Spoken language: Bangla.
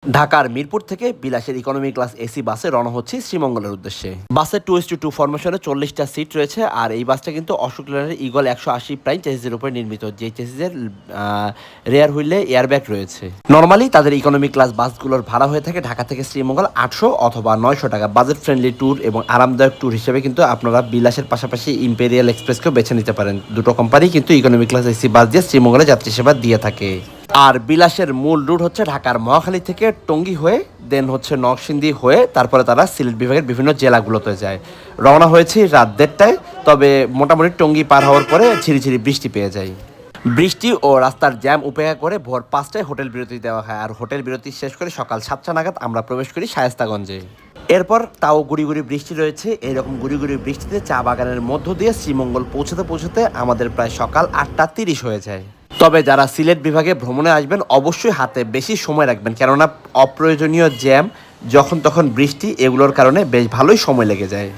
ঢাকার মিরপুর থেকে বিলাসের ইকোনমি ক্লাস এসি বাসে রওনা হচ্ছে শ্রীমঙ্গলের উদ্দেশ্যে। বাসে 2:2 ফরমেশনে 40টা সিট রয়েছে। আর এই বাসটা কিন্তু অশোক লেল্যান্ডের ইগল 180 প্রাইম চেসিসের উপরে নির্মিত, যে চেসিসের রেয়ার হুইলে এয়ারব্যাগ রয়েছে। নর্মালি তাদের ইকোনমি ক্লাস বাসগুলোর ভাড়া হয়ে থাকে ঢাকা থেকে শ্রীমঙ্গল 800 অথবা 900 টাকা। বাজেট ফ্রেন্ডলি ট্যুর এবং আরামদায়ক ট্যুর হিসেবে কিন্তু আপনারা বিলাসের পাশাপাশি ইম্পেরিয়াল এক্সপ্রেসকেও বেছে নিতে পারেন। দুটো কোম্পানি কিন্তু ইকোনমি ক্লাস এসি বাস দিয়ে শ্রীমঙ্গলে যাত্রী সেবা দিয়ে থাকে। আর বিলাসের মূল রুট হচ্ছে ঢাকার মহাখালী থেকে টঙ্গী হয়ে দেন হচ্ছে নরসিংদী হয়ে তারপরে তারা সিলেট বিভাগের বিভিন্ন জেলাগুলোতে যায়। রওনা হয়েছি রাত 1:30টায়, তবে মোটামুটি টঙ্গী পার হওয়ার পরে ঝিরিঝিরি বৃষ্টি পেয়ে যায়। বৃষ্টি ও রাস্তার জ্যাম উপেক্ষা করে ভোর 5টায় হোটেল বিরতি দেওয়া হয়। আর হোটেল বিরতি শেষ করে সকাল 7টা নাগাদ আমরা প্রবেশ করি শায়েস্তাগঞ্জে। এরপর তাও গুড়ি গুড়ি বৃষ্টি রয়েছে। এরকম গুড়ি গুড়ি বৃষ্টিতে চা বাগানের মধ্য দিয়ে শ্রীমঙ্গল পৌঁছতে আমাদের প্রায় সকাল 8টা 30 হয়ে যায়। তবে যারা সিলেট বিভাগে ভ্রমণে আসবেন অবশ্যই হাতে বেশি সময় রাখবেন, কেননা অপ্রয়োজনীয় জ্যাম, যখন তখন বৃষ্টি, এগুলোর কারণে বেশ ভালোই সময় লেগে যায়।